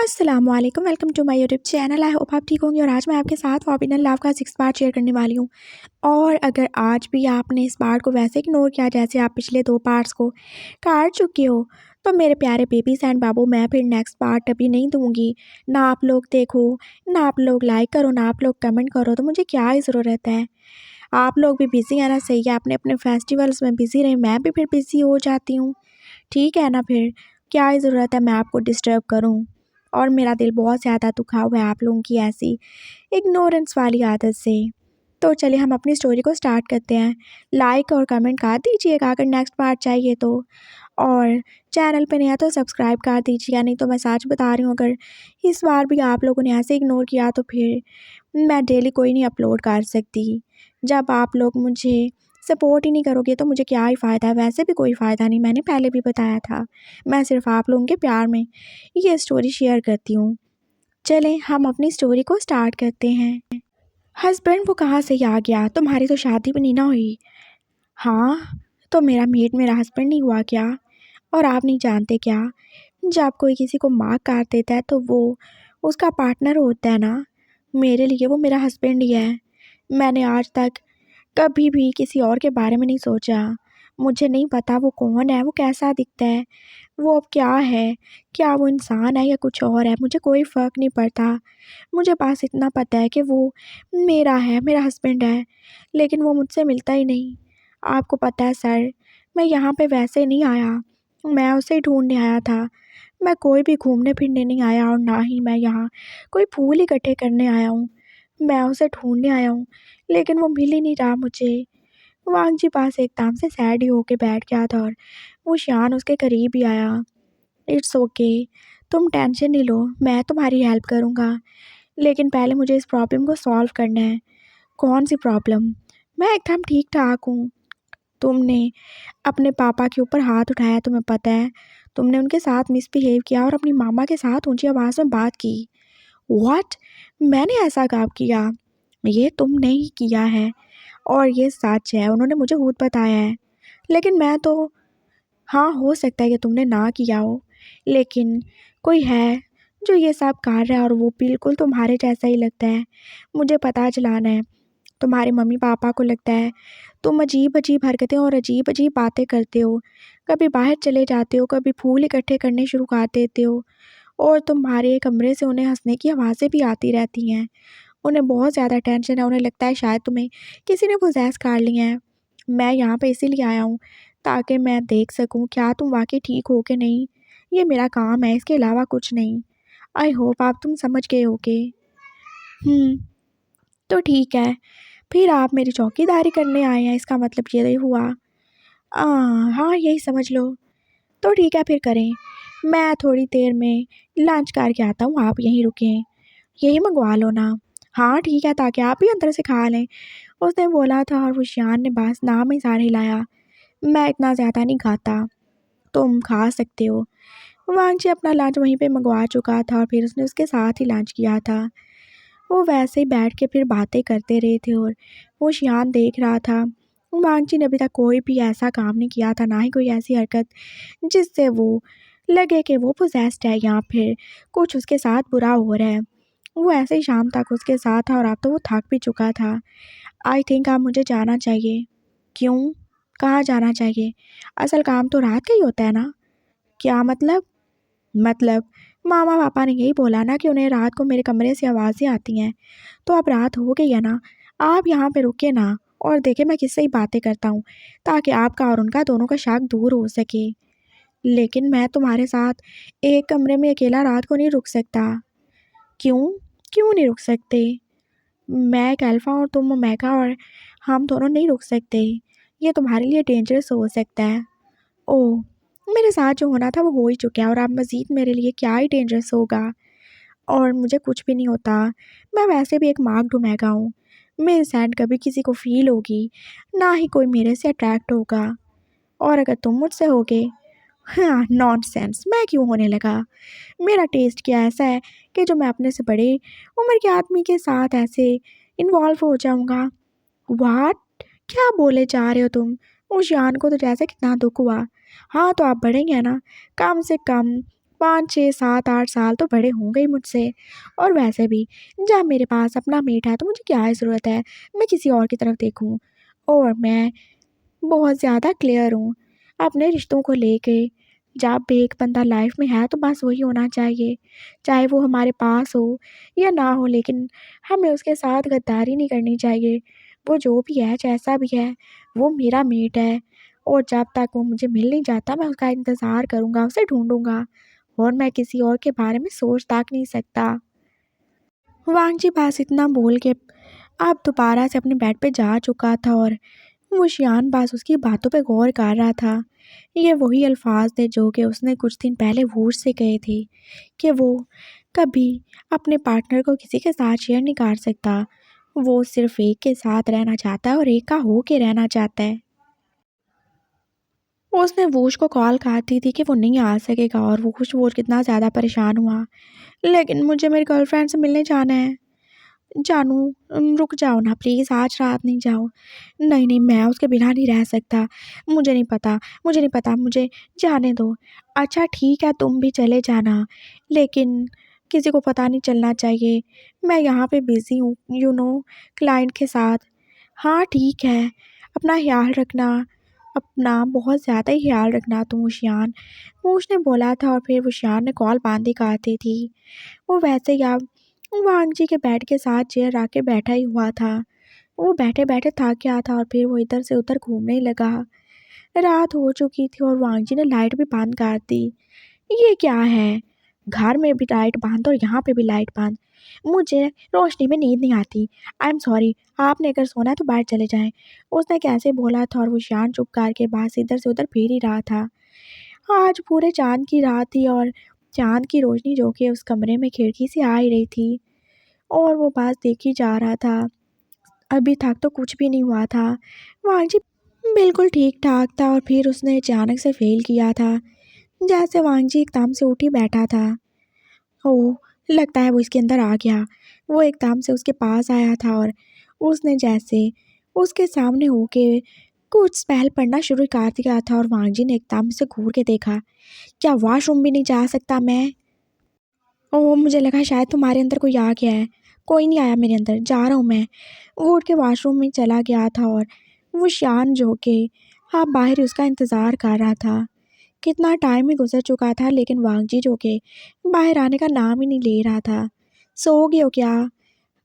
अस्सलामुअलैकुम, welcome to my YouTube channel. I hope आप ठीक होंगे। और आज मैं आपके साथ फॉरबिडन लव का 6 पार्ट शेयर करने वाली हूँ। और अगर आज भी आपने इस पार्ट को वैसे इग्नोर किया जैसे आप पिछले 2 पार्ट्स को काट चुके हो, तो मेरे प्यारे बेबीज़ एंड बाबू, मैं फिर नेक्स्ट पार्ट अभी नहीं दूँगी। ना आप लोग देखो, ना आप लोग लाइक करो, ना आप लोग कमेंट करो, तो मुझे क्या ही ज़रूरत है। आप लोग भी बिज़ी हैं ना, सही है, अपने अपने फेस्टिवल्स में बिज़ी रहें, मैं भी फिर बिज़ी हो जाती हूँ। ठीक है ना, फिर क्या ही ज़रूरत है मैं आपको डिस्टर्ब करूँ। और मेरा दिल बहुत ज़्यादा दुखा हुआ है आप लोगों की ऐसी इग्नोरेंस वाली आदत से। तो चलिए हम अपनी स्टोरी को स्टार्ट करते हैं। लाइक और कमेंट कर दीजिएगा अगर नेक्स्ट पार्ट चाहिए तो। और चैनल पे नया तो सब्सक्राइब कर दीजिएगा, नहीं तो मैं सच बता रही हूँ, अगर इस बार भी आप लोगों ने ऐसे इग्नोर किया तो फिर मैं डेली कोई नहीं अपलोड कर सकती। जब आप लोग मुझे सपोर्ट ही नहीं करोगे तो मुझे क्या ही फ़ायदा है। वैसे भी कोई फ़ायदा नहीं, मैंने पहले भी बताया था। मैं सिर्फ आप लोगों के प्यार में ये स्टोरी शेयर करती हूँ। चलें हम अपनी स्टोरी को स्टार्ट करते हैं। हस्बैंड वो कहाँ से ही आ गया, तुम्हारी तो शादी भी नहीं ना हुई। हाँ, तो मेरा मेड मेरा हस्बैंड नहीं हुआ क्या? और आप नहीं जानते क्या, जब कोई किसी को माँ काट देता है तो वो उसका पार्टनर होता है ना। मेरे लिए वो मेरा हस्बैंड ही है। मैंने आज तक कभी भी किसी और के बारे में नहीं सोचा। मुझे नहीं पता वो कौन है, वो कैसा दिखता है, वो अब क्या है, क्या वो इंसान है या कुछ और है, मुझे कोई फ़र्क नहीं पड़ता। मुझे बस इतना पता है कि वो मेरा है, मेरा हस्बैंड है, लेकिन वो मुझसे मिलता ही नहीं। आपको पता है सर, मैं यहाँ पे वैसे नहीं आया, मैं उसे ही ढूँढने आया था। मैं कोई भी घूमने फिरने नहीं आया और ना ही मैं यहाँ कोई फूल इकट्ठे करने आया हूँ। मैं उसे ढूँढने आया हूँ, लेकिन वो मिल ही नहीं रहा मुझे। वांग जी पास एकदम से सैड ही होके बैठ गया था और वो शान उसके करीब ही आया। इट्स ओके, तुम टेंशन नहीं लो, मैं तुम्हारी हेल्प करूँगा, लेकिन पहले मुझे इस प्रॉब्लम को सॉल्व करना है। कौन सी प्रॉब्लम? मैं एकदम ठीक-ठाक हूँ। तुमने अपने पापा के ऊपर हाथ उठाया, तुम्हें पता है। तुमने उनके साथ मिसबिहेव किया और अपनी मामा के साथ ऊँची आवाज़ में बात की। व्हाट? मैंने ऐसा कब किया? ये तुमने ही किया है और ये सच है, उन्होंने मुझे खुद बताया है। लेकिन मैं तो हाँ, हो सकता है कि तुमने ना किया हो, लेकिन कोई है जो ये सब कर रहा है और वो बिल्कुल तुम्हारे जैसा ही लगता है। मुझे पता चलाना है। तुम्हारे मम्मी-पापा को लगता है तुम अजीब-अजीब हरकतें और अजीब-अजीब बातें करते हो। कभी बाहर चले जाते हो, कभी फूल इकट्ठे करने शुरू कर देते हो और तुम्हारे कमरे से उन्हें हँसने की आवाज़ें भी आती रहती हैं। उन्हें बहुत ज़्यादा टेंशन है, उन्हें लगता है शायद तुम्हें किसी ने पोज़ेस कर लिया है। मैं यहाँ पे इसीलिए आया हूँ ताकि मैं देख सकूँ क्या तुम वाक़ई ठीक हो कि नहीं। ये मेरा काम है, इसके अलावा कुछ नहीं। आई होप आप तुम समझ गए होगे। हुँ, तो ठीक है, फिर आप मेरी चौकीदारी करने आए हैं, इसका मतलब ये हुआ। हाँ, यही समझ लो। तो ठीक है फिर करें। मैं थोड़ी देर में लंच करके आता हूँ, आप यहीं रुकें। यही मँगवा लो ना। हाँ, ठीक है, ताकि आप भी अंदर से खा लें। उसने बोला था और वो शियान ने बस नाम ही सर हिलाया। मैं इतना ज़्यादा नहीं खाता, तुम खा सकते हो। वांगची अपना लंच वहीं पे मँगवा चुका था और फिर उसने उसके साथ ही लंच किया था। वो वैसे ही बैठ के फिर बातें करते रहे थे और वो शियान देख रहा था। वांगची ने अभी तक कोई भी ऐसा काम नहीं किया था, ना ही कोई ऐसी हरकत जिससे वो लगे कि वो पोजेस्ड है या फिर कुछ उसके साथ बुरा हो रहा है। वो ऐसे ही शाम तक उसके साथ था और अब तो वो थक भी चुका था। आई थिंक अब मुझे जाना चाहिए। क्यों? कहाँ जाना चाहिए? असल काम तो रात का ही होता है ना? क्या मतलब? मतलब मामा-पापा ने यही बोला ना कि उन्हें रात को मेरे कमरे से आवाज़ें आती हैं। तो अब रात हो गई है ना, आप यहाँ पे रुकिए ना और देखिए मैं किससे ही बातें करता हूँ, ताकि आपका और उनका दोनों का शक दूर हो सके। लेकिन मैं तुम्हारे साथ एक कमरे में अकेला रात को नहीं रुक सकता। क्यों? क्यों नहीं रुक सकते? मैं एक अल्फ़ा और तुम ओमेगा और हम दोनों नहीं रुक सकते। ये तुम्हारे लिए डेंजरस हो सकता है। ओह! मेरे साथ जो होना था वो हो ही चुका है और अब मज़ीद मेरे लिए क्या ही डेंजरस होगा। और मुझे कुछ भी नहीं होता। मैं वैसे भी एक मार्क्ड ओमेगा हूँ। मेरे साथ कभी किसी को फ़ील होगी, ना ही कोई मेरे से अट्रैक्ट होगा। और अगर तुम मुझसे होगे, हाँ, नॉनसेंस, मैं क्यों होने लगा? मेरा टेस्ट क्या ऐसा है कि जो मैं अपने से बड़े उम्र के आदमी के साथ ऐसे इन्वॉल्व हो जाऊँगा? व्हाट? क्या बोले जा रहे हो तुम? उस जान को तो जैसे कितना दुःख हुआ। हाँ, तो आप बड़े ही हैं ना, कम से कम 5, 6, 7, 8 साल तो बड़े होंगे ही मुझसे। और वैसे भी जब मेरे पास अपना मेट है तो मुझे क्या ही ज़रूरत है मैं किसी और की तरफ देखूँ। और मैं बहुत ज़्यादा क्लियर हूँ अपने रिश्तों को लेके। जब भी एक बंदा लाइफ में है तो बस वही होना चाहिए, चाहे वो हमारे पास हो या ना हो, लेकिन हमें उसके साथ गद्दारी नहीं करनी चाहिए। वो जो भी है, जैसा भी है, वो मेरा मेट है और जब तक वो मुझे मिल नहीं जाता मैं उसका इंतज़ार करूँगा, उसे ढूँढूँगा और मैं किसी और के बारे में सोच तक नहीं सकता। वांगजी बस इतना बोल के अब दोबारा से अपने बेड पे जा चुका था और वो शियान बस उसकी बातों पे गौर कर रहा था। ये वही अल्फाज थे जो कि उसने कुछ दिन पहले वूड से कहे थे कि वो कभी अपने पार्टनर को किसी के साथ शेयर नहीं कर सकता। वो सिर्फ एक के साथ रहना चाहता है और एक का हो के रहना चाहता है। उसने वूश को कॉल कर दी थी कि वो नहीं आ सकेगा और वूश कितना ज़्यादा परेशान हुआ। लेकिन मुझे मेरी गर्लफ्रेंड से मिलने जाना है। जानू रुक जाओ ना प्लीज़, आज रात नहीं जाओ। नहीं, नहीं, मैं उसके बिना नहीं रह सकता। मुझे नहीं पता, मुझे जाने दो। अच्छा ठीक है तुम भी चले जाना, लेकिन किसी को पता नहीं चलना चाहिए। मैं यहाँ पे बिज़ी हूँ क्लाइंट के साथ। हाँ ठीक है, अपना ख़्याल रखना, अपना बहुत ज़्यादा ही ख़्याल रखना तुम उशियान। वो उसने बोला था और फिर उशियान ने कॉल बंद ही कर दी थी। वो वैसे ही अब वांगजी के बेड के साथ चेयर आके बैठा ही हुआ था। वो बैठे-बैठे थक गया था और फिर वो इधर से उधर घूमने लगा। रात हो चुकी थी और वांगजी ने लाइट भी बंद कर दी। ये क्या है? घर में भी लाइट बंद और यहाँ पे भी लाइट बंद। मुझे रोशनी में नींद नहीं आती। आई एम सॉरी, आपने अगर सोना है तो बाहर चले जाएँ। उसने कैसे बोला था और वो शान चुप करके बस इधर से उधर फिर ही रहा था। आज पूरे चाँद की रात थी और चाँद की रोशनी जो कि उस कमरे में खिड़की से आ ही रही थी और वो बस देख ही जा रहा था। अभी तक तो कुछ भी नहीं हुआ था। वांगजी बिल्कुल ठीक-ठाक था और फिर उसने अचानक से फ़ेल किया था। जैसे वांगजी एकदम से उठ ही बैठा था। ओह! लगता है वो इसके अंदर आ गया। वो एकदम से उसके पास आया था और उसने जैसे उसके सामने होके कुछ स्पेल पढ़ना शुरू कर दिया था और वांगजी ने एकदम से घूर के देखा। क्या वॉशरूम भी नहीं जा सकता मैं? ओह! मुझे लगा शायद तुम्हारे अंदर कोई आ गया है। कोई नहीं आया मेरे अंदर, जा रहा हूँ मैं। वो उठ के वॉशरूम में चला गया था और वो शान जो कि बाहर ही उसका इंतज़ार कर रहा था। कितना टाइम ही गुज़र चुका था लेकिन वांगजी जो कि बाहर आने का नाम ही नहीं ले रहा था। सो गए हो क्या?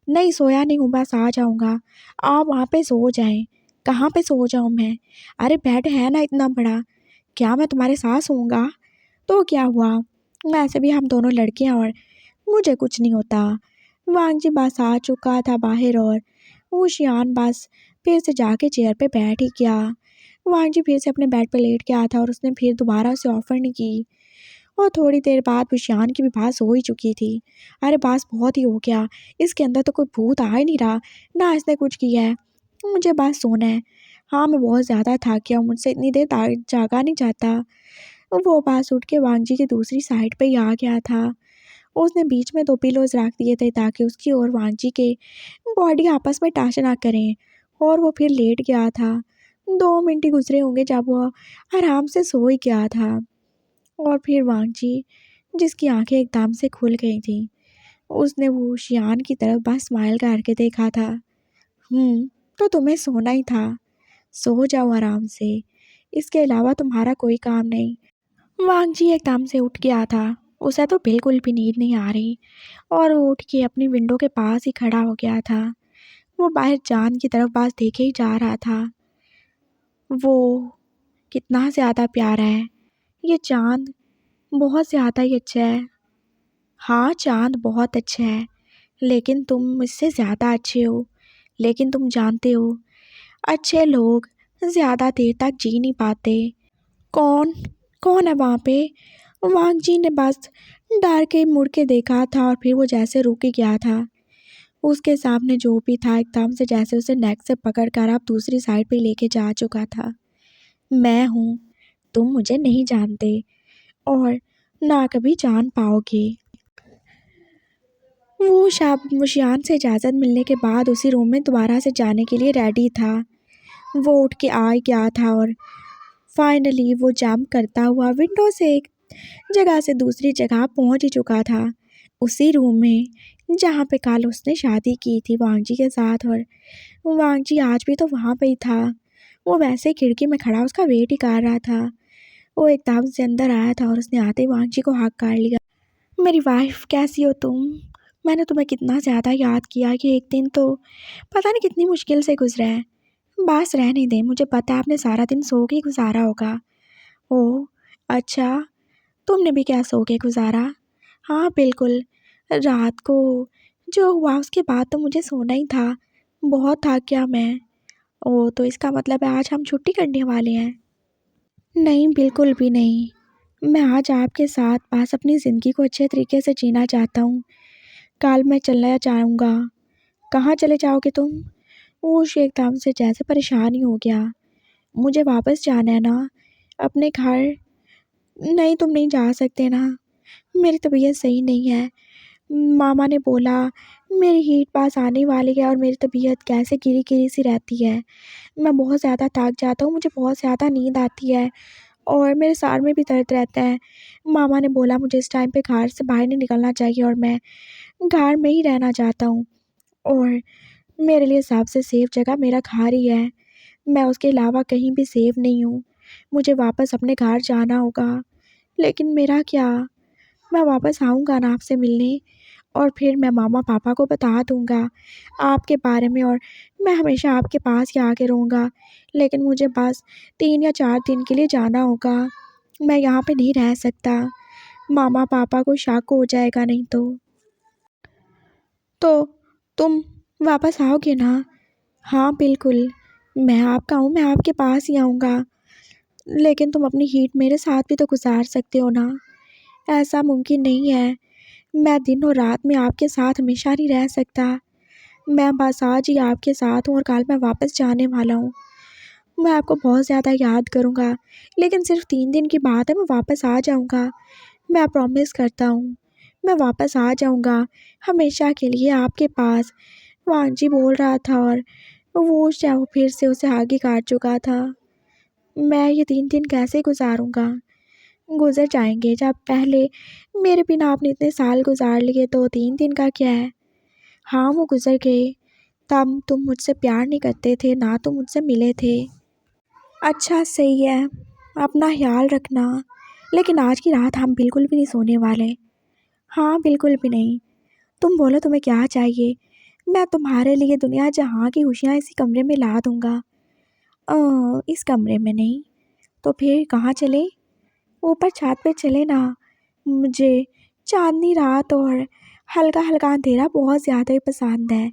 नहीं सोया नहीं हूँ, बस आ जाऊँगा। आप वहाँ पे सो जाएँ। कहाँ पे सो जाऊँ मैं? अरे बेड है ना इतना बड़ा। क्या मैं तुम्हारे साथ सोऊँगा? तो क्या हुआ? वैसे भी हम दोनों लड़के हैं और मुझे कुछ नहीं होता। वांगजी बस आ चुका था बाहर और वो शियान बस फिर से जाके चेयर पे बैठ ही गया। वांगजी फिर से अपने बेड पे लेट गया था और उसने फिर दोबारा उसे ऑफ़र नहीं की और थोड़ी देर बाद विशान की भी बात हो ही चुकी थी। अरे बस बहुत ही हो गया, इसके अंदर तो कोई भूत आ ही नहीं रहा, ना इसने कुछ किया है, मुझे बस सोना है। हाँ मैं बहुत ज़्यादा थक गया हूँ, मुझसे इतनी देर जागा नहीं जाता। वो बस उठ के वांगजी की दूसरी साइड पे ही आ गया था। उसने बीच में 2 पिलोज़ रख दिए थे ताकि उसकी और वांगजी के बॉडी आपस में टच ना करें और वो फिर लेट गया था। 2 मिनट ही गुज़रे होंगे जब वो आराम से सो ही गया था और फिर वांगजी जिसकी आँखें एकदम से खुल गई थीं, उसने वो शियान की तरफ बस स्माइल करके देखा था। तो तुम्हें सोना ही था, सो जाओ आराम से, इसके अलावा तुम्हारा कोई काम नहीं। वांगजी एकदम से उठ गया था, उसे तो बिल्कुल भी नींद नहीं आ रही और वो उठ के अपनी विंडो के पास ही खड़ा हो गया था। वो बाहर चाँद की तरफ बस देखे ही जा रहा था। वो कितना ज़्यादा प्यारा है, ये चाँद बहुत ज़्यादा ही अच्छा है। हाँ, चाँद बहुत अच्छा है, लेकिन तुम मुझसे ज़्यादा अच्छे हो। लेकिन तुम जानते हो, अच्छे लोग ज़्यादा देर तक जी नहीं पाते। कौन? कौन है वहाँ पे? वांगजी ने बस डर के मुड़ के देखा था और फिर वो जैसे रुक ही गया था। उसके सामने जो भी था एकदम से जैसे उसे नेक से पकड़ कर अब दूसरी साइड पे लेके जा चुका था। मैं हूँ, तुम मुझे नहीं जानते और ना कभी जान पाओगे। वो शान से इजाज़त मिलने के बाद उसी रूम में दोबारा से जाने के लिए रेडी था। वो उठ के आ गया था और फाइनली वो जंप करता हुआ विंडो से जगह से दूसरी जगह पहुंच ही चुका था, उसी रूम में जहाँ पे कल उसने शादी की थी वांगजी के साथ। और वांगजी आज भी तो वहाँ पे ही था। वो वैसे ही खिड़की में खड़ा उसका वेट ही कर रहा था। वो एकदम से अंदर आया था और उसने आते ही वांगजी को हाथ कर लिया। मेरी वाइफ, कैसी हो तुम? मैंने तुम्हें कितना ज़्यादा याद किया कि एक दिन तो पता नहीं कितनी मुश्किल से गुजरा है। बस रहने दे, मुझे पता है आपने सारा दिन सो के गुजारा होगा। ओह अच्छा, तुमने भी क्या सो के गुजारा? हाँ बिल्कुल, रात को जो हुआ उसके बाद तो मुझे सोना ही था। बहुत थक गया मैं। ओह, तो इसका मतलब है आज हम छुट्टी करने वाले हैं? नहीं, बिल्कुल भी नहीं। मैं आज आपके साथ बस अपनी ज़िंदगी को अच्छे तरीके से जीना चाहता हूँ। कल मैं चलना चाहूँगा। कहाँ चले जाओगे तुम? वो एकदम से जैसे परेशान ही हो गया। मुझे वापस जाना है ना, अपने घर। नहीं, तुम नहीं जा सकते ना, मेरी तबीयत सही नहीं है। मामा ने बोला मेरी हीट पास आने वाली है और मेरी तबीयत कैसे गिरी-गिरी सी रहती है। मैं बहुत ज़्यादा थक जाता हूँ, मुझे बहुत ज़्यादा नींद आती है और मेरे सर में भी दर्द रहता है। मामा ने बोला मुझे इस टाइम पे घर से बाहर नहीं निकलना चाहिए और मैं घर में ही रहना चाहता हूँ और मेरे लिए सबसे सेफ़ जगह मेरा घर ही है। मैं उसके अलावा कहीं भी सेफ़ नहीं हूँ। मुझे वापस अपने घर जाना होगा। लेकिन मेरा क्या? मैं वापस आऊँगा ना आपसे मिलने और फिर मैं मामा-पापा को बता दूँगा आपके बारे में और मैं हमेशा आपके पास ही आके रहूँगा। लेकिन मुझे बस 3 या 4 दिन के लिए जाना होगा। मैं यहाँ पे नहीं रह सकता। मामा-पापा को शक हो जाएगा नहीं तो। तो तुम वापस आओगे ना? हाँ, बिल्कुल। मैं आपका हूँ, मैं आपके पास ही आऊँगा। लेकिन तुम अपनी हीट मेरे साथ भी तो गुज़ार सकते हो ना? ऐसा मुमकिन नहीं है। मैं दिन और रात में आपके साथ हमेशा नहीं रह सकता। मैं बस आज ही आपके साथ हूँ और कल मैं वापस जाने वाला हूँ। मैं आपको बहुत ज़्यादा याद करूँगा, लेकिन सिर्फ़ 3 दिन की बात है, मैं वापस आ जाऊँगा। मैं प्रॉमिस करता हूँ, मैं वापस आ जाऊँगा हमेशा के लिए आपके पास। वांजी बोल रहा था और वो शायद फिर से उसे आगे काट चुका था। मैं ये 3 दिन कैसे गुज़ारूँगा? गुज़र जाएँगे। जब पहले मेरे बिना आपने इतने साल गुज़ार लिए तो 3 दिन का क्या है? हाँ, वो गुज़र गए। तब तुम मुझसे प्यार नहीं करते थे, ना तुम मुझसे मिले थे। अच्छा, सही है। अपना ख़्याल रखना। लेकिन आज की रात हम बिल्कुल भी नहीं सोने वाले। हाँ, बिल्कुल भी नहीं। तुम बोलो तुम्हें क्या चाहिए? मैं तुम्हारे लिए दुनिया जहाँ की खुशियाँ इसी कमरे में ला दूँगा। इस कमरे में नहीं, तो फिर कहाँ चलें? ऊपर छत पे चलें ना। मुझे चाँदनी रात और हल्का-हल्का अंधेरा बहुत ज़्यादा ही पसंद है।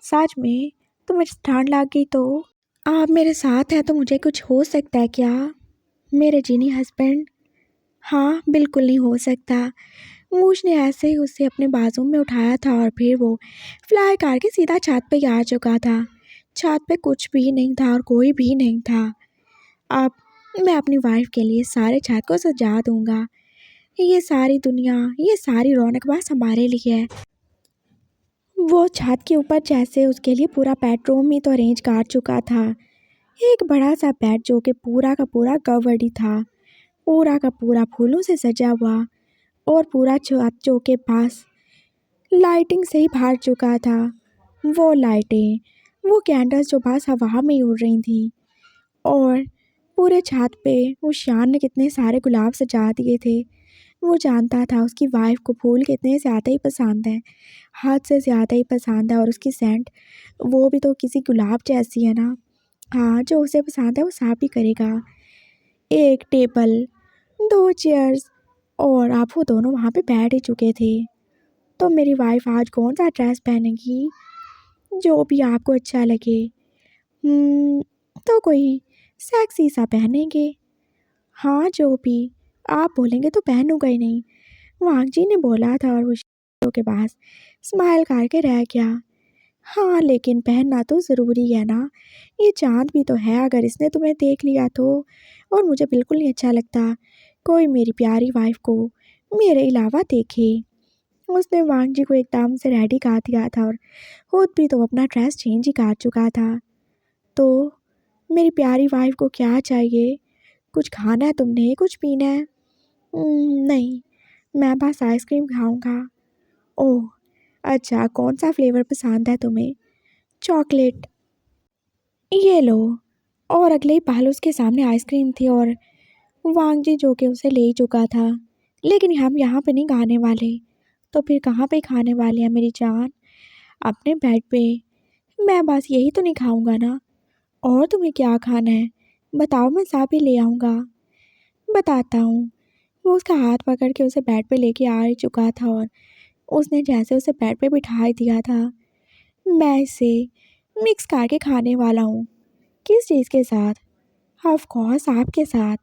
सच में? तुम्हें ठंड लग गई तो? आप मेरे साथ हैं तो मुझे कुछ हो सकता है क्या? मेरे जीनी हस्बैंड? हाँ, बिल्कुल नहीं हो सकता। वो उसने ऐसे ही उसे अपने बाजू में उठाया था और फिर वो फ्लाई करके सीधा छत पे आ चुका था। छत पे कुछ भी नहीं था और कोई भी नहीं था। अब मैं अपनी वाइफ़ के लिए सारे छत को सजा दूँगा। ये सारी दुनिया, ये सारी रौनक बस हमारे लिए है। वो छत के ऊपर जैसे उसके लिए पूरा बेडरूम ही तो अरेंज कर चुका था। एक बड़ा सा बेड जो कि पूरा का पूरा कवर्ड ही था, पूरा का पूरा फूलों से सजा हुआ और पूरा छत जो के पास लाइटिंग से ही भर चुका था। वो लाइटें, वो कैंडल्स जो बस हवा में ही उड़ रही थी और पूरे छत पे उस शान ने कितने सारे गुलाब सजा दिए थे। वो जानता था उसकी वाइफ को फूल कितने ज़्यादा ही पसंद है, हद से ज़्यादा ही पसंद है और उसकी सेंट वो भी तो किसी गुलाब जैसी है ना। हाँ, जो उसे पसंद है वो सब भी करेगा। एक टेबल, 2 चेयर्स और अब वो दोनों वहाँ पे बैठ ही चुके थे। तो मेरी वाइफ आज कौन-सा ड्रेस पहनेगी? जो भी आपको अच्छा लगे। तो कोई सेक्सी सा पहनेंगे। हाँ, जो भी आप बोलेंगे तो पहनूँगा ही नहीं। वांग जी ने बोला था और वो शीशों के पास स्माइल करके रह गया। हाँ, लेकिन पहनना तो ज़रूरी है ना। ये चाँद भी तो है, अगर इसने तुम्हें देख लिया तो। और मुझे बिल्कुल नहीं अच्छा लगता कोई मेरी प्यारी वाइफ़ को मेरे अलावा देखे। उसने वांग जी को एकदम से रेडी कर दिया था और खुद भी तो अपना ड्रेस चेंज ही कर चुका था। तो मेरी प्यारी वाइफ़ को क्या चाहिए? कुछ खाना है तुमने? कुछ पीना है? नहीं, मैं बस आइसक्रीम खाऊंगा। ओह, अच्छा, कौन सा फ्लेवर पसंद है तुम्हें? चॉकलेट। ये लो। और अगले ही पल उसके सामने आइसक्रीम थी और वांग जी जो कि उसे ले ही चुका था। लेकिन हम यहाँ पे नहीं खाने वाले। तो फिर कहाँ पे खाने वाले हैं मेरी जान? अपने बेड पे। मैं बस यही तो नहीं खाऊंगा ना। और तुम्हें क्या खाना है? बताओ, मैं साथ ही ले आऊँगा। बताता हूँ। वो उसका हाथ पकड़ के उसे बेड पे लेके आ ही चुका था और उसने जैसे उसे बेड पे बिठा ही दिया था। मैं इसे मिक्स करके खाने वाला हूँ। किस चीज़ के साथ? ऑफ कोर्स आपके साथ।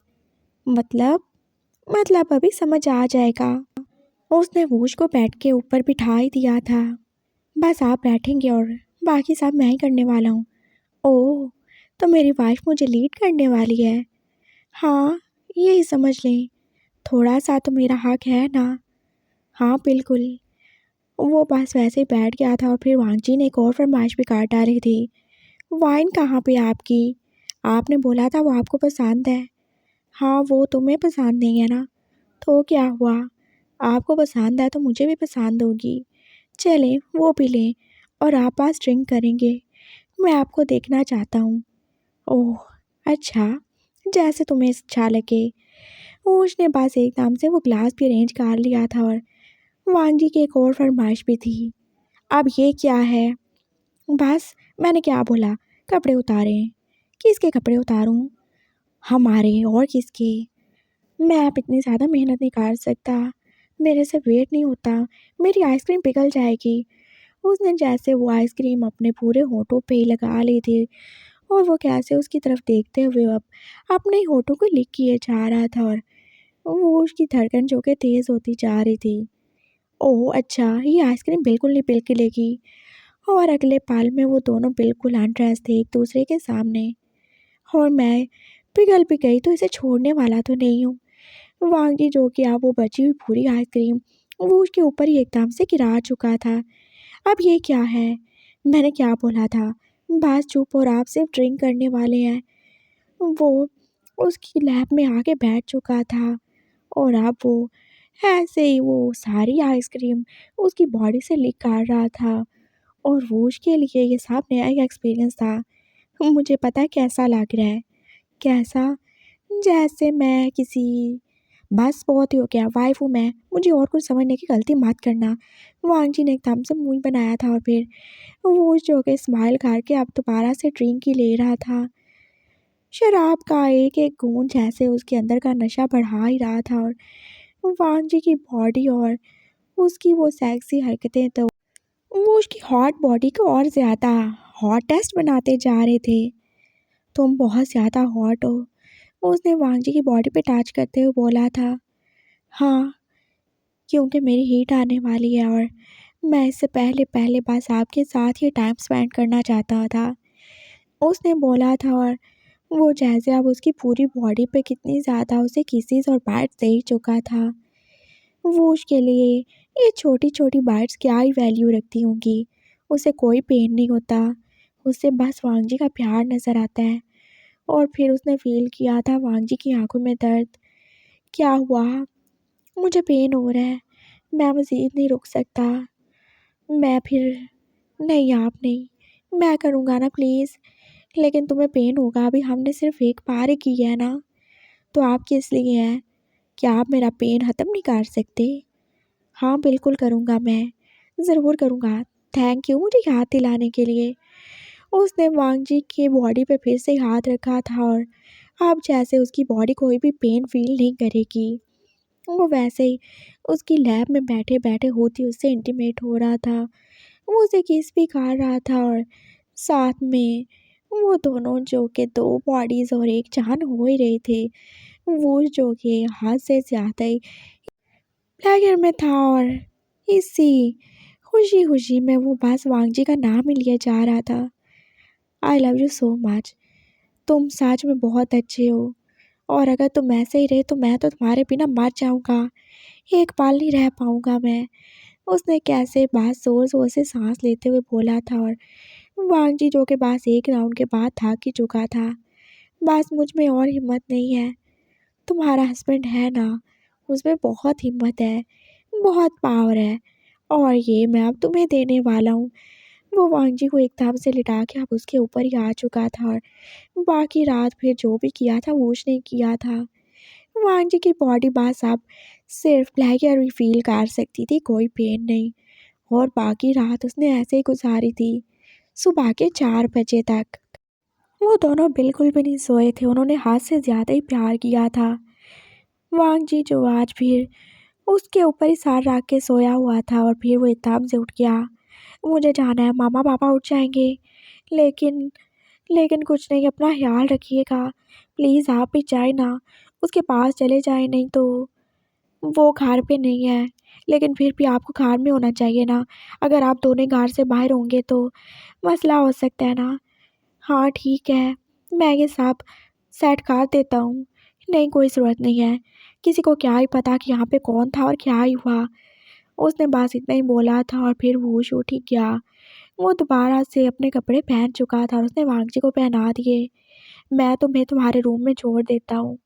मतलब अभी समझ आ जाएगा। उसने वूश को बेड के ऊपर बिठा ही दिया था। बस आप बैठेंगे और बाकी सब मैं ही करने वाला हूँ। ओह, तो मेरी वाइफ मुझे लीड करने वाली है। हाँ, यही समझ लें। थोड़ा सा तो मेरा हक है ना। हाँ बिल्कुल। वो बस वैसे ही बैठ गया था और फिर वांगजी ने एक और फरमाइश भी काट डाली थी। वाइन कहाँ पे आपकी? आपने बोला था वो आपको पसंद है। हाँ, वो तुम्हें पसंद नहीं है ना। तो क्या हुआ? आपको पसंद है तो मुझे भी पसंद होगी। चलें, वो भी लें और आप पास ड्रिंक करेंगे। मैं आपको देखना चाहता हूँ। ओह, अच्छा, जैसे तुम्हें अच्छा लगे। उसने बस एकदम से वो ग्लास भी अरेंज कर लिया था और वांगी की एक और फरमाइश भी थी। अब ये क्या है? बस, मैंने क्या बोला? कपड़े उतारे। किसके कपड़े उतारूं? हमारे और किसके? मैं अब इतनी ज़्यादा मेहनत नहीं कर सकता। मेरे से वेट नहीं होता। मेरी आइसक्रीम पिघल जाएगी। उसने जैसे वो आइसक्रीम अपने पूरे होठों पे ही लगा ली थी और वो कैसे उसकी तरफ देखते हुए अब अपने ही होठों को लिक किए जा रहा था और वो उसकी धड़कन जो कि तेज़ होती जा रही थी। ओह अच्छा, ये आइसक्रीम बिल्कुल नहीं पिघलेगी। और अगले पल में वो दोनों बिल्कुल अनड्रेस थे एक दूसरे के सामने। और मैं पिघल भी गई तो इसे छोड़ने वाला तो नहीं हूँ। वांगी जो कि अब वो बची हुई पूरी आइसक्रीम वो उसके ऊपर ही एकदम से गिरा चुका था। अब ये क्या है? मैंने क्या बोला था? बस चुप और आप सिर्फ ड्रिंक करने वाले हैं। वो उसकी लैब में आके बैठ चुका था और अब वो ऐसे ही वो सारी आइसक्रीम उसकी बॉडी से लीक कर रहा था और वो उसके लिए ये सब नया ही एक्सपीरियंस था। मुझे पता है कैसा लग रहा है। कैसा? जैसे मैं किसी बस बहुत ही हो गया, वाइफ हूँ मैं, मुझे और कुछ समझने की गलती मत करना। वांग ने एकदम से मुँह बनाया था और फिर वो जो कि स्माइल करके अब दोबारा से ड्रिंक ही ले रहा था। शराब का एक-एक घूंट जैसे उसके अंदर का नशा बढ़ा ही रहा था और वांग जी की बॉडी और उसकी वो सेक्सी हरकतें तो वो उसकी हॉट बॉडी को और ज़्यादा हॉटेस्ट बनाते जा रहे थे। तुम बहुत ज़्यादा हॉट हो, उसने वांग जी की बॉडी पे टच करते हुए बोला था। हाँ, क्योंकि मेरी हीट आने वाली है और मैं इससे पहले पहले बस आपके साथ ही टाइम स्पेंड करना चाहता था, उसने बोला था और वो जैसे अब उसकी पूरी बॉडी पे कितनी ज़्यादा उसे किसीज और बाइट्स दे ही चुका था। वो उसके लिए ये छोटी-छोटी बाइट्स क्या ही वैल्यू रखती होंगी। उसे कोई पेन नहीं होता, उसे बस वांग जी का प्यार नज़र आता है। और फिर उसने फ़ील किया था वांग जी की आँखों में दर्द। क्या हुआ? मुझे पेन हो रहा है, मैं मज़ीद नहीं रुक सकता। मैं फिर नहीं आप नहीं, मैं करूँगा ना प्लीज़। लेकिन तुम्हें पेन होगा, अभी हमने सिर्फ़ एक बार ही की है ना, तो आप किस लिए हैं? क्या आप मेरा पेन ख़त्म नहीं कर सकते? हाँ, बिल्कुल करूँगा मैं, ज़रूर करूँगा। थैंक यू मुझे याद दिलाने के लिए। उसने वांग जी की बॉडी पे फिर से हाथ रखा था और अब जैसे उसकी बॉडी कोई भी पेन फ़ील नहीं करेगी। वो वैसे ही उसकी लैब में बैठे-बैठे होती उससे इंटीमेट हो रहा था। वो उसे किस भी कर रहा था और साथ में वो दोनों जो कि 2 बॉडीज़ और एक जान हो ही रहे थे। वो जो कि हद से ज़्यादा ही प्लेजर में था और इसी खुशी-खुशी में वो बस वांग जी का नाम ही लिया जा रहा था। I love you so much. तुम सच में बहुत अच्छे हो और अगर तुम ऐसे ही रहे तो मैं तो तुम्हारे बिना मर जाऊँगा। एक पल नहीं रह पाऊँगा मैं। उसने कैसे बस ज़ोर-ज़ोर से साँस लेते हुए बोला था और वांग जी जो कि बस एक राउंड के बाद थक ही चुका था। बस मुझ में और हिम्मत नहीं है। तुम्हारा हस्बैंड है ना, उसमें बहुत हिम्मत है, बहुत पावर है और ये मैं अब तुम्हें देने वाला हूँ। वो वांग जी को एकदम से लिटा के अब उसके ऊपर ही आ चुका था और बाकी रात फिर जो भी किया था वो उसने किया था। वांग जी की बॉडी बस अब सिर्फ प्लेजर ही फील कर सकती थी, कोई पेन नहीं। और बाकी रात उसने ऐसे ही गुजारी थी, सुबह के 4 बजे तक। वो दोनों बिल्कुल भी नहीं सोए थे, उन्होंने हद से ज़्यादा ही प्यार किया था। वांग जी जो आज फिर उसके ऊपर ही सर रख के सोया हुआ था और फिर वो एकदम से उठ गया। मुझे जाना है, मामा पापा उठ जाएंगे। लेकिन लेकिन कुछ नहीं, अपना ख्याल रखिएगा। प्लीज़ आप भी जाए ना, उसके पास चले जाए, नहीं तो वो घर पे नहीं है। लेकिन फिर भी आपको घर में होना चाहिए ना, अगर आप दोनों घर से बाहर होंगे तो मसला हो सकता है ना। हाँ ठीक है, मैं ये सब सेट कर देता हूँ। नहीं कोई ज़रूरत नहीं है, किसी को क्या ही पता कि यहाँ पे कौन था और क्या ही हुआ। उसने बस इतना ही बोला था और फिर होश उठ ही गया। वो दोबारा से अपने कपड़े पहन चुका था और उसने वांगजी को पहना दिए। मैं तुम्हें तुम्हारे रूम में छोड़ देता हूँ,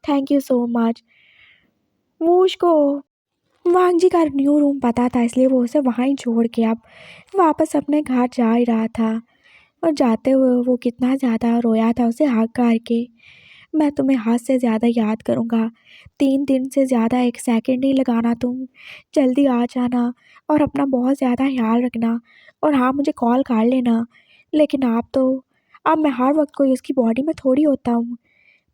थैंक यू सो मच। वो उसको वांगजी का न्यू रूम पता था, इसलिए वो उसे वहाँ ही छोड़ के अब वापस अपने घर जा ही रहा था। और जाते हुए वो कितना ज़्यादा रोया था उसे हक करके। मैं तुम्हें हद से ज़्यादा याद करूँगा, 3 दिन से ज़्यादा 1 सेकंड नहीं लगाना, तुम जल्दी आ जाना और अपना बहुत ज़्यादा ख्याल रखना। और हाँ मुझे कॉल कर लेना। लेकिन आप तो अब मैं हर वक्त कोई उसकी बॉडी में थोड़ी होता हूँ।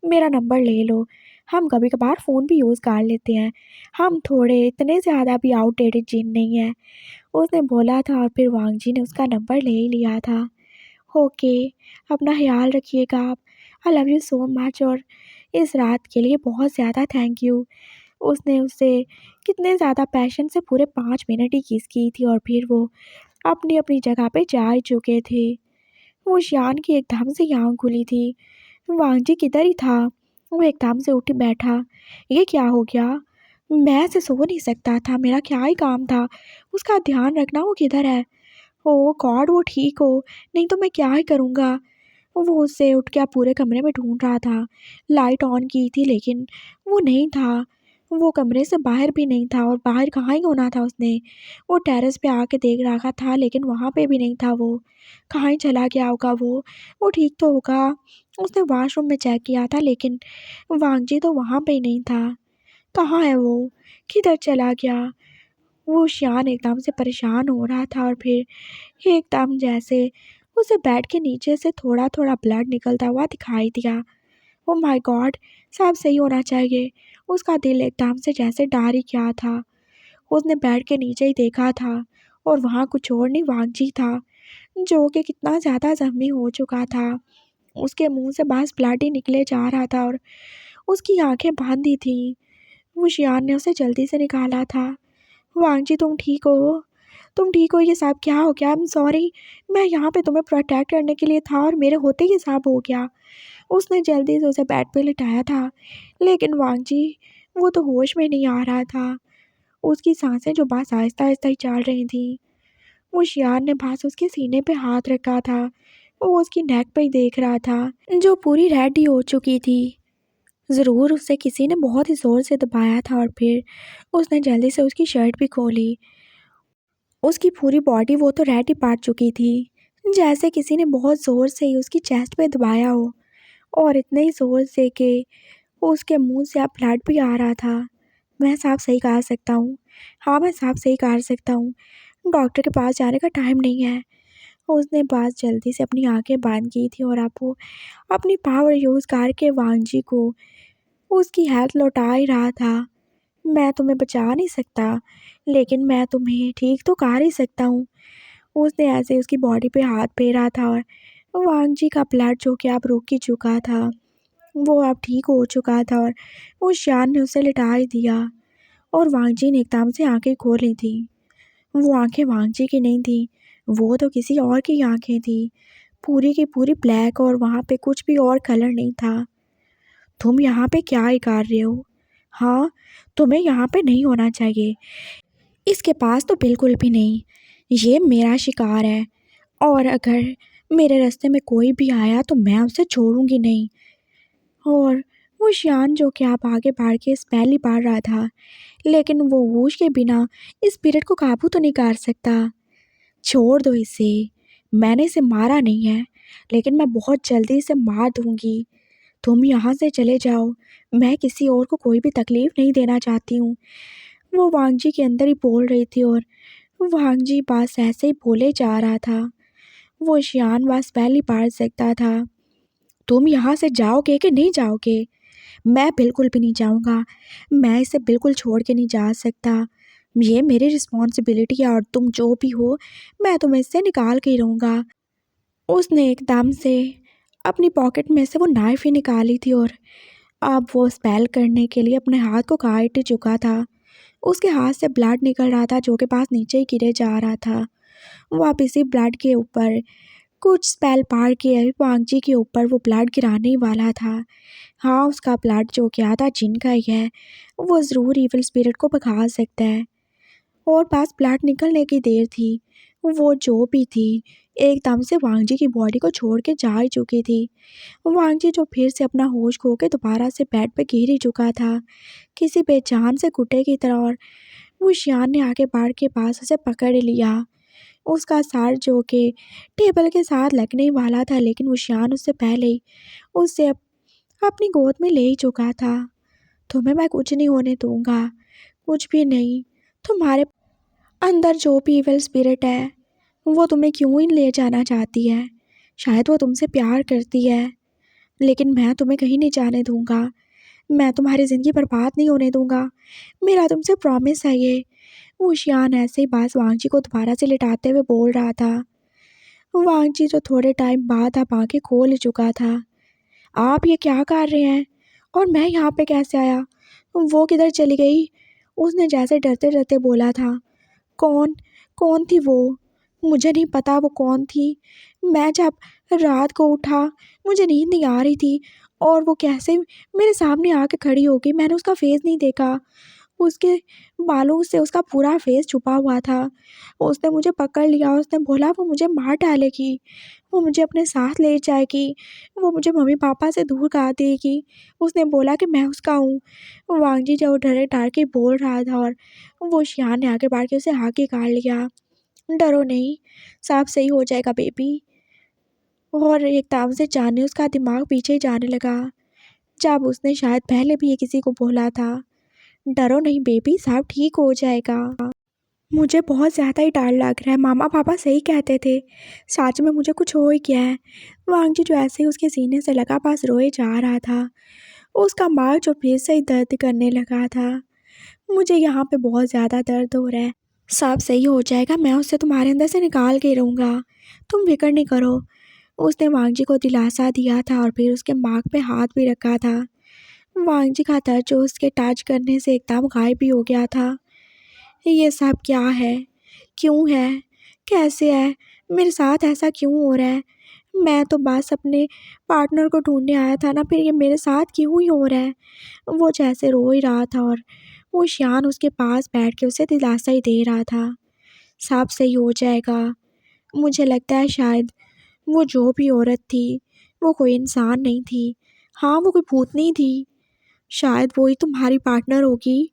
मेरा नंबर ले लो, हम कभी कभार फ़ोन भी यूज़ कर लेते हैं, हम थोड़े इतने ज़्यादा भी आउटडेटेड जिन नहीं है। उसने बोला था और फिर वांगजी ने उसका नंबर ले ही लिया था। ओके, अपना ख्याल रखिएगा आप। I love you so much और इस रात के लिए बहुत ज़्यादा थैंक यू। उसने उससे कितने ज़्यादा पैशन से पूरे 5 मिनट ही किस की थी और फिर वो अपनी अपनी जगह पे जा ही चुके थे। वो शान की एकदम से आँख खुली थी। वांगजी किधर ही था। वो एकदम से उठ बैठा। ये क्या हो गया? मैं ऐसे सो नहीं सकता था, मेरा क्या ही काम था उसका ध्यान रखना। वो किधर है? ओह गॉड, वो ठीक हो, नहीं तो मैं क्या ही करूँगा। वो उससे उठ के पूरे कमरे में ढूंढ रहा था, लाइट ऑन की थी लेकिन वो नहीं था। वो कमरे से बाहर भी नहीं था और बाहर कहाँ ही होना था उसने। वो टेरेस पे आके देख रहा था लेकिन वहाँ पे भी नहीं था। वो कहाँ ही चला गया होगा। वो ठीक तो होगा। उसने वॉशरूम में चेक किया था लेकिन वांगजी तो वहाँ पे ही नहीं था। कहाँ है वो, किधर चला गया? वो शान एकदम से परेशान हो रहा था और फिर एकदम जैसे उसे बेड के नीचे से थोड़ा थोड़ा ब्लड निकलता हुआ दिखाई दिया। ओ माय गॉड, सब सही होना चाहिए। उसका दिल एकदम से जैसे डर ही गया था। उसने बेड के नीचे ही देखा था और वहाँ कुछ और नहीं, वांगजी था जो कि कितना ज़्यादा ज़ख्मी हो चुका था। उसके मुंह से बस ब्लड ही निकले जा रहा था और उसकी आंखें बांधी थी। वो शियान ने उसे जल्दी से निकाला था। वांगजी तुम ठीक हो? तुम ठीक हो? ये सब क्या हो गया? आई एम सॉरी, मैं यहाँ पे तुम्हें प्रोटेक्ट करने के लिए था और मेरे होते ही ये सब हो गया। उसने जल्दी से उसे बेड पे लिटाया था लेकिन वांगजी वो तो होश में नहीं आ रहा था। उसकी सांसें जो बस आहिस्ता आहिस्ता ही चल रही थी। वो शियान ने बस उसके सीने पे हाथ रखा था। वो उसकी नेक पे ही देख रहा था जो पूरी रेड ही हो चुकी थी। ज़रूर उसे किसी ने बहुत ही ज़ोर से दबाया था और फिर उसने जल्दी से उसकी शर्ट भी खोली। उसकी पूरी बॉडी वो तो रेड ही पड़ चुकी थी, जैसे किसी ने बहुत ज़ोर से ही उसकी चेस्ट पे दबाया हो और इतने ही ज़ोर से कि उसके मुंह से अब ब्लड भी आ रहा था। मैं साफ सही कर सकता हूँ, हाँ मैं साफ सही कर सकता हूँ, डॉक्टर के पास जाने का टाइम नहीं है। उसने बस जल्दी से अपनी आंखें बंद की थी और अब वो अपनी पावर यूज़ करके वांगजी को उसकी हेल्थ लौटा ही रहा था। मैं तुम्हें बचा नहीं सकता लेकिन मैं तुम्हें ठीक तो कर ही सकता हूँ। उसने ऐसे उसकी बॉडी पे हाथ फेरा था और वांगजी का ब्लड जो कि अब रुक ही चुका था, वो अब ठीक हो चुका था और वो शान ने उसे लिटा ही दिया। और वांगजी ने एकदम से आंखें खोल ली थी। वो आंखें वांगजी की नहीं थी, वो तो किसी और की आंखें थी, पूरी की पूरी ब्लैक और वहाँ पे कुछ भी और कलर नहीं था। तुम यहाँ पे क्या ही कर रहे हो? हाँ, तुम्हें यहाँ पे नहीं होना चाहिए, इसके पास तो बिल्कुल भी नहीं। ये मेरा शिकार है और अगर मेरे रास्ते में कोई भी आया तो मैं उसे छोड़ूंगी नहीं। और वो शियान जो कि आप आगे बढ़ के स्पेल ही पढ़ रहा था, लेकिन वो वूश के बिना इस स्पिरिट को काबू तो नहीं कर सकता। छोड़ दो इसे, मैंने इसे मारा नहीं है, लेकिन मैं बहुत जल्दी इसे मार दूंगी। तुम यहाँ से चले जाओ, मैं किसी और को कोई भी तकलीफ नहीं देना चाहती हूँ। वो वांगजी के अंदर ही बोल रही थी और वांगजी बस ऐसे ही बोले जा रहा था। वो शियान बस पहली बार सकता था। तुम यहाँ से जाओगे कि नहीं जाओगे? मैं बिल्कुल भी नहीं जाऊँगा, मैं इसे बिल्कुल छोड़ के नहीं जा सकता। ये मेरी रिस्पॉन्सिबिलिटी है और तुम जो भी हो, मैं तुम्हें इससे निकाल के ही रहूँगा। उसने एकदम से अपनी पॉकेट में से वो नाइफ ही निकाली थी और अब वो स्पेल करने के लिए अपने हाथ को काट चुका था। उसके हाथ से ब्लड निकल रहा था जो कि पास नीचे ही गिरे जा रहा था। वो अब इसी ब्लड के ऊपर कुछ स्पेल पार के वांगजी के ऊपर वो ब्लड गिराने ही वाला था। हाँ, उसका ब्लड जो कि आधा जिन का ही है, वो ज़रूर इविल स्पिरिट को भगा सकता है। और पास ब्लड निकलने की देर थी, वो जो भी थी एकदम से वांगजी की बॉडी को छोड़ के जा ही चुकी थी। वांगजी जो फिर से अपना होश खो के दोबारा से बेड पे गिर ही चुका था, किसी बेजान से गुड्डे की तरह। और वो शियान ने आगे बढ़ के पास उसे पकड़ लिया। उसका सर जो कि टेबल के साथ लगने वाला था, लेकिन वो शियान उससे पहले ही उसे अपनी गोद में ले ही चुका था। तुम्हें मैं कुछ नहीं होने दूंगा, कुछ भी नहीं। तुम्हारे अंदर जो भी इविल स्पिरिट है, वो तुम्हें क्यों ही ले जाना चाहती है? शायद वो तुमसे प्यार करती है, लेकिन मैं तुम्हें कहीं नहीं जाने दूंगा। मैं तुम्हारी ज़िंदगी बर्बाद नहीं होने दूंगा, मेरा तुमसे प्रॉमिस है ये। वो शियान ऐसे ही बास वांगजी को दोबारा से लिटाते हुए बोल रहा था। वांगजी जो थोड़े टाइम बाद अब आंखें खोल चुका था। आप ये क्या कर रहे हैं? और मैं यहाँ पे कैसे आया? वो किधर चली गई? उसने जैसे डरते डरते बोला था। कौन कौन थी वो? मुझे नहीं पता वो कौन थी। मैं जब रात को उठा, मुझे नींद नहीं आ रही थी और वो कैसे मेरे सामने आके खड़ी हो गई। मैंने उसका फेस नहीं देखा, उसके बालों से उसका पूरा फेस छुपा हुआ था। उसने मुझे पकड़ लिया, उसने बोला वो मुझे मार डालेगी, वो मुझे अपने साथ ले जाएगी, वो मुझे मम्मी पापा से दूर कर देगी। उसने बोला कि मैं उसका हूँ। वांगजी जो डरे डर के बोल रहा था और वो शियान ने आगे बढ़ के उसे आगे काट लिया। डरो नहीं, सब सही हो जाएगा बेबी। और एकदम से जाने उसका दिमाग पीछे जाने लगा, जब उसने शायद पहले भी ये किसी को बोला था। डरो नहीं बेबी, सब ठीक हो जाएगा। मुझे बहुत ज़्यादा ही डर लग रहा है, मामा पापा सही कहते थे, सच में मुझे कुछ हो ही गया है। वांगजी जो ऐसे ही उसके सीने से लगा पास रोए जा रहा था। उसका मार जो फिर से ही दर्द करने लगा था। मुझे यहाँ पे बहुत ज़्यादा दर्द हो रहा है, सब सही हो जाएगा, मैं उससे तुम्हारे अंदर से निकाल के रहूँगा, तुम फिक्र नहीं करो। उसने वांगजी को दिलासा दिया था और फिर उसके मांग पे हाथ भी रखा था। वांगजी का दर्द जो उसके टच करने से एकदम गायब भी हो गया था। ये सब क्या है? क्यों है? कैसे है? मेरे साथ ऐसा क्यों हो रहा है? मैं तो बस अपने पार्टनर को ढूंढने आया था ना, फिर ये मेरे साथ क्यों ही हो रहा है? वो जैसे रो ही रहा था और वो शियान उसके पास बैठ के उसे दिलासा ही दे रहा था। सब सही हो जाएगा। मुझे लगता है शायद वो जो भी औरत थी, वो कोई इंसान नहीं थी। हाँ, वो कोई भूतनी थी। शायद वो ही तुम्हारी पार्टनर होगी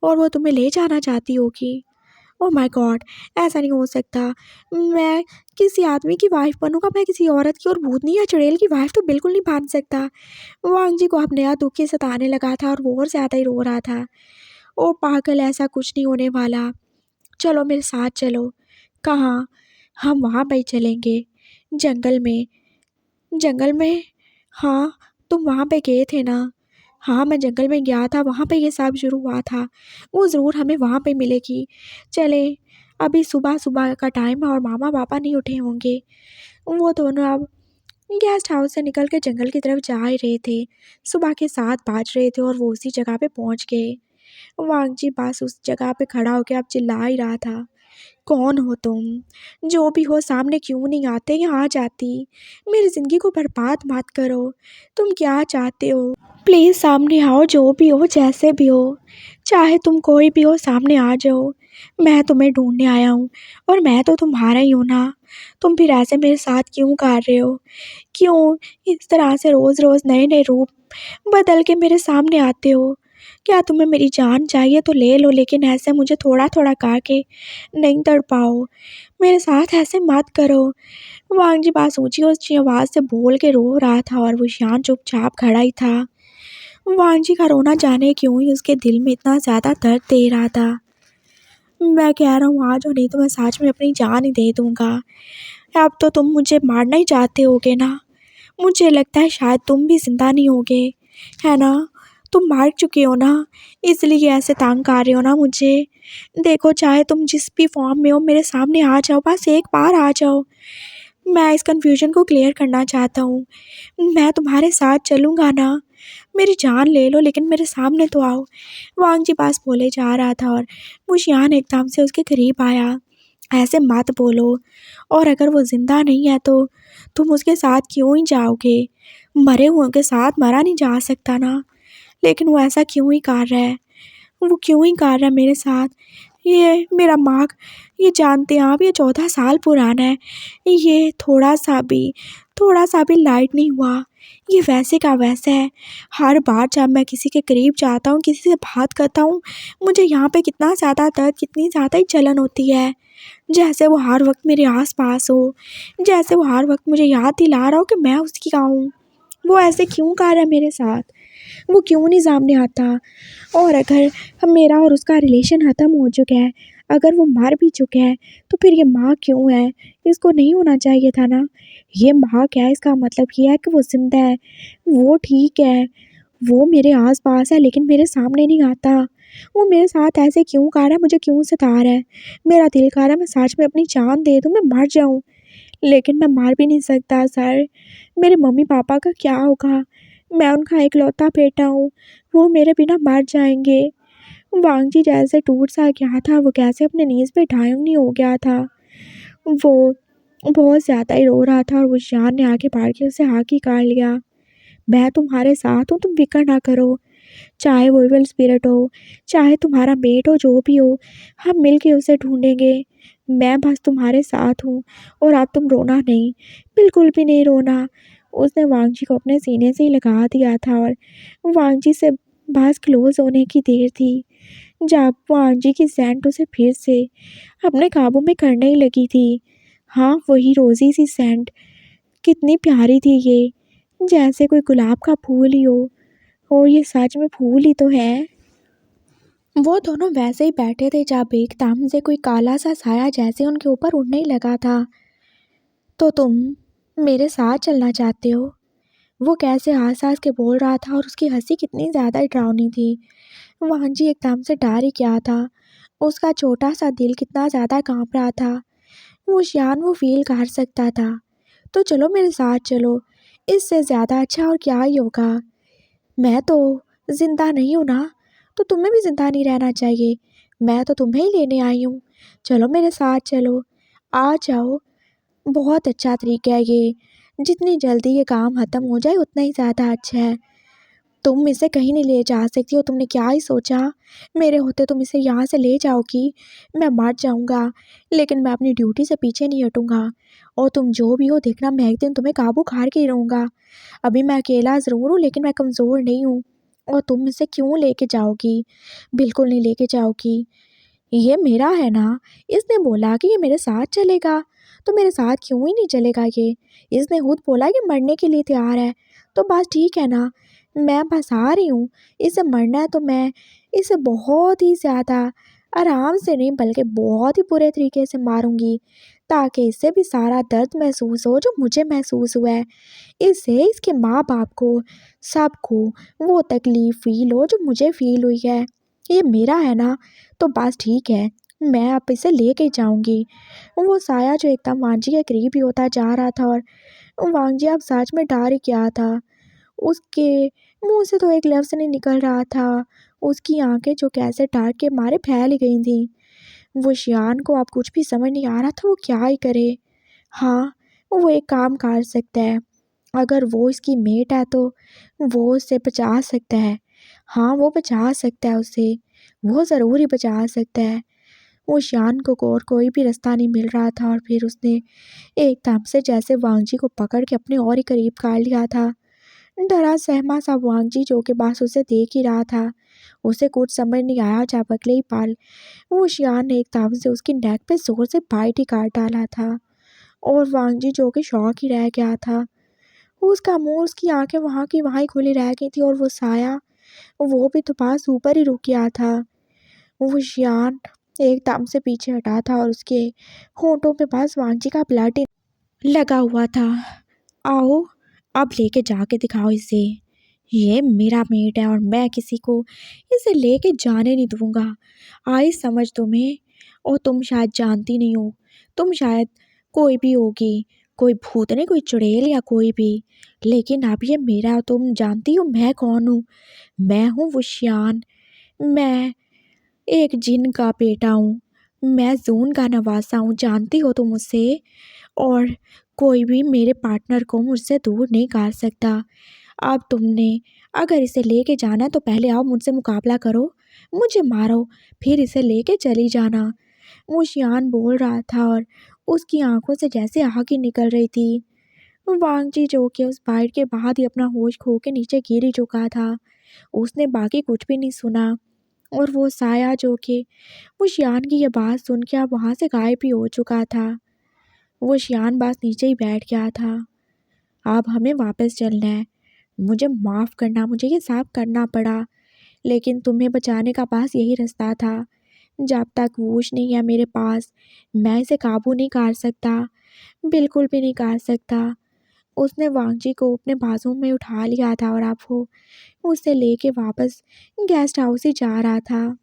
और वो तुम्हें ले जाना चाहती होगी। Oh my God! ऐसा नहीं हो सकता। मैं किसी आदमी की वाइफ़ बनूँगा, मैं किसी औरत की और भूतनी या चुड़ैल की वाइफ़ तो बिल्कुल नहीं बन सकता। वांगजी को अब नया दुःख ही सताने लगा था और वो और ज़्यादा ही रो रहा था। ओह पागल, ऐसा कुछ नहीं होने वाला। चलो मेरे साथ चलो। कहाँ? हम वहाँ पे ही चलेंगे, जंगल में। जंगल में? हाँ, तुम वहाँ पे गए थे ना? हाँ, मैं जंगल में गया था, वहाँ पे ये सब शुरू हुआ था। वो ज़रूर हमें वहाँ पे मिलेगी। चलें, अभी सुबह-सुबह का टाइम है और मामा-पापा नहीं उठे होंगे। वो दोनों अब गेस्ट हाउस से निकल के जंगल की तरफ जा ही रहे थे। सुबह के 7 बज रहे थे और वो उसी जगह पे पहुँच गए। वांगजी बस उस जगह पे खड़ा होके अब चिल्ला ही रहा था। कौन हो तुम? जो भी हो, सामने क्यों नहीं आते? यहाँ आ जाती। मेरी ज़िंदगी को बर्बाद मत करो। तुम क्या चाहते हो? प्लीज़ सामने आओ, जो भी हो, जैसे भी हो। चाहे तुम कोई भी हो, सामने आ जाओ। मैं तुम्हें ढूँढने आया हूँ और मैं तो तुम्हारा ही हूँ ना। तुम फिर ऐसे मेरे साथ क्यों कर रहे हो? क्यों इस तरह से रोज़-रोज़ नए-नए रूप बदल के मेरे सामने आते हो? क्या तुम्हें मेरी जान चाहिए तो ले लो, लेकिन ऐसे मुझे थोड़ा-थोड़ा खा के नहीं तड़पाओ। मेरे साथ ऐसे मत करो। वांगजी बात ऊँची-ऊँची आवाज़ से बोल के रो रहा था और वुशियान चुपचाप खड़ा ही था। वांगजी का रोना जाने क्यों ही उसके दिल में इतना ज़्यादा दर्द दे रहा था। मैं कह रहा हूँ आज और नहीं तो मैं सच में अपनी जान ही दे दूँगा। अब तो तुम मुझे मारना ही चाहते होगे ना? मुझे लगता है शायद तुम भी ज़िंदा नहीं होगे, है ना? तुम मर चुके हो ना, इसलिए ऐसे तंग कर रहे हो ना मुझे। देखो चाहे तुम जिस भी फॉर्म में हो मेरे सामने आ जाओ, बस एक बार आ जाओ। मैं इस कन्फ्यूज़न को क्लियर करना चाहता हूँ। मैं तुम्हारे साथ चलूँगा ना, मेरी जान ले लो लेकिन मेरे सामने तो आओ। वांगजी पास बोले जा रहा था और वुशियान एकदम से उसके करीब आया। ऐसे मत बोलो, और अगर वो ज़िंदा नहीं है तो तुम उसके साथ क्यों ही जाओगे? मरे हुओं के साथ मरा नहीं जा सकता ना। लेकिन वो ऐसा क्यों ही कर रहा है? वो क्यों ही कर रहा है मेरे साथ? ये मेरा मार्क, ये जानते हैं आप, ये 14 साल पुराना है। ये थोड़ा सा भी लाइट नहीं हुआ। ये वैसे का वैसा है। हर बार जब मैं किसी के करीब जाता हूँ, किसी से बात करता हूँ, मुझे यहाँ पे कितना ज़्यादा दर्द, कितनी ज़्यादा ही जलन होती है। जैसे वो हर वक्त मेरे आस-पास हो, जैसे वो हर वक्त मुझे याद दिला रहा हो कि मैं उसकी हूँ। वो ऐसे क्यों कर रहा है मेरे साथ? वो क्यों नहीं सामने आता? और अगर मेरा और उसका रिलेशन ख़त्म हो चुका है, अगर वो मर भी चुका है, तो फिर ये माँ क्यों है? इसको नहीं होना चाहिए था ना। ये माँ क्या है, इसका मतलब ये है कि वो ज़िंदा है, वो ठीक है, वो मेरे आस-पास है लेकिन मेरे सामने नहीं आता। वो मेरे साथ ऐसे क्यों कर रहा है, मुझे क्यों सता रहा है? मेरा दिल कर रहा है मैं सच में अपनी जान दे दूँ, मैं मर जाऊँ। लेकिन मैं मर भी नहीं सकता सर। मेरे मम्मी-पापा का क्या होगा? मैं उनका इकलौता बेटा हूँ, वो मेरे बिना मर जाएँगे। वांगजी जैसे टूट सा गया था, वो कैसे अपने नीज़ पे ढायों नहीं हो गया था। वो बहुत ज़्यादा ही रो रहा था और वुशियान ने आगे बढ़ के उसे आगे कर लिया। मैं तुम्हारे साथ हूँ, तुम फ़िक्र ना करो। चाहे वो इविल स्पिरिट हो, चाहे तुम्हारा मेट हो, जो भी हो, हम मिल के उसे ढूँढेंगे। मैं बस तुम्हारे साथ हूँ और अब तुम रोना नहीं, बिल्कुल भी नहीं रोना। उसने वांगजी को अपने सीने से ही लगा दिया था और वांगजी से बस क्लोज़ होने की देर थी, जब वांगजी की सेंट उसे फिर से अपने काबू में करने ही लगी थी। हाँ, वही रोज़ी सी सेंट, कितनी प्यारी थी ये, जैसे कोई गुलाब का फूल ही हो। और ये सच में फूल ही तो है। वो दोनों वैसे ही बैठे थे जब एकदम से कोई काला सा साया जैसे उनके ऊपर उड़ने ही लगा था। तो तुम मेरे साथ चलना चाहते हो? वो कैसे हँस-हँस के बोल रहा था और उसकी हँसी कितनी ज़्यादा डरावनी थी। वांजी एकदम से डर ही गया था। उसका छोटा सा दिल कितना ज़्यादा काँप रहा था। वो शान वो फ़ील कर सकता था। तो चलो मेरे साथ चलो, इससे ज़्यादा अच्छा और क्या ही होगा। मैं तो ज़िंदा नहीं हूँ ना, तो तुम्हें भी ज़िंदा नहीं रहना चाहिए। मैं तो तुम्हें ही लेने आई हूँ। चलो मेरे साथ चलो, आ जाओ। बहुत अच्छा तरीका है ये। जितनी जल्दी ये काम ख़त्म हो जाए उतना ही ज़्यादा अच्छा है। तुम इसे कहीं नहीं ले जा सकती हो, तुमने क्या ही सोचा? मेरे होते तुम इसे यहाँ से ले जाओगी, मैं मर जाऊँगा, लेकिन मैं अपनी ड्यूटी से पीछे नहीं हटूँगा। और तुम जो भी हो देखना, मैं एक दिन तुम्हें काबू खार के ही रहूँगा। अभी मैं अकेला ज़रूर हूँ लेकिन मैं कमज़ोर नहीं हूँ। और तुम इसे क्यों लेके जाओगी? बिल्कुल नहीं लेके जाओगी। ये मेरा है ना। इसने बोला कि ये मेरे साथ चलेगा, तो मेरे साथ क्यों ही नहीं चलेगा ये? इसने खुद बोला कि मरने के लिए तैयार है, तो बस ठीक है ना। मैं बस आ रही हूँ, इसे मरना है तो मैं इसे बहुत ही ज़्यादा आराम से नहीं बल्कि बहुत ही बुरे तरीके से मारूँगी, ताकि इससे भी सारा दर्द महसूस हो जो मुझे महसूस हुआ है। इससे इसके माँ-बाप को, सबको वो तकलीफ़ फ़ील हो जो मुझे फ़ील हुई है। ये मेरा है ना, तो बस ठीक है, मैं अब इसे लेके जाऊँगी। वो साया जो एकदम वांजी के करीब ही होता जा रहा था और वांजी अब सच में डर ही गया था। उसके मुँह से तो एक लफ्ज़ नहीं निकल रहा था, उसकी आँखें जो कैसे डर के मारे फैल ही गई थीं। वो शियान को अब कुछ भी समझ नहीं आ रहा था वो क्या ही करे। हाँ, वो एक काम कर सकता है, अगर वो इसकी मेट है तो वो उसे बचा सकता है। हाँ, वो बचा सकता है उसे, वो ज़रूर ही बचा सकता है। वो शियान को और कोई भी रास्ता नहीं मिल रहा था और फिर उसने एकदम से जैसे वांगजी को पकड़ के अपने और ही करीब कर लिया था। डरा सहमा सा वांगजी जो कि बस उसे देख ही रहा था। उसे कुछ समझ नहीं आया जब अगले ही पल वो शियान ने एकदम से उसकी नेक पे जोर से बाइट ही काट डाला था और वांगजी जो कि शौक ही रह गया था। उसका मुंह, उसकी आंखें वहाँ की वहाँ ही खुली रह गई थी और वो साया, वो भी तो पास ऊपर ही रुक गया था। वो शियान एकदम से पीछे हटा था और उसके होंठों पे बस वांगजी का ब्लड लगा हुआ था। आओ, अब लेके जाके दिखाओ इसे। ये मेरा मीट है और मैं किसी को इसे लेके जाने नहीं दूंगा। आई समझ तुम्हें। और तुम शायद जानती नहीं हो। तुम शायद कोई भी होगी, कोई भूतनी, कोई चुड़ैल या कोई भी। लेकिन अब ये मेरा है। तुम जानती हो मैं कौन हूँ? मैं हूँ वुशियान। मैं एक जिन का बेटा हूँ। मैं जून का नवासा हूँ। जानती हो तुम उसे? और कोई भी मेरे पार्टनर को मुझसे दूर नहीं कर सकता। अब तुमने अगर इसे लेके जाना है तो पहले आओ मुझसे मुकाबला करो, मुझे मारो, फिर इसे लेके चली जाना। वो शियान बोल रहा था और उसकी आंखों से जैसे आग ही निकल रही थी। वांगजी जो कि उस बाइट के बाद ही अपना होश खो के नीचे गिर ही चुका था। उसने बाकी कुछ भी नहीं सुना और वो साया जो कि वो शियान की ये बात सुन के अब वहाँ से गायब ही हो चुका था। वो शियान बस नीचे ही बैठ गया था। अब हमें वापस चलना है। मुझे माफ़ करना, मुझे ये सब करना पड़ा, लेकिन तुम्हें बचाने का बस यही रास्ता था। जब तक वूश नहीं है मेरे पास, मैं इसे काबू नहीं कर सकता, बिल्कुल भी नहीं कर सकता। उसने वांगजी को अपने बाजू में उठा लिया था और अब वो उसे लेके वापस गेस्ट हाउस ही जा रहा था।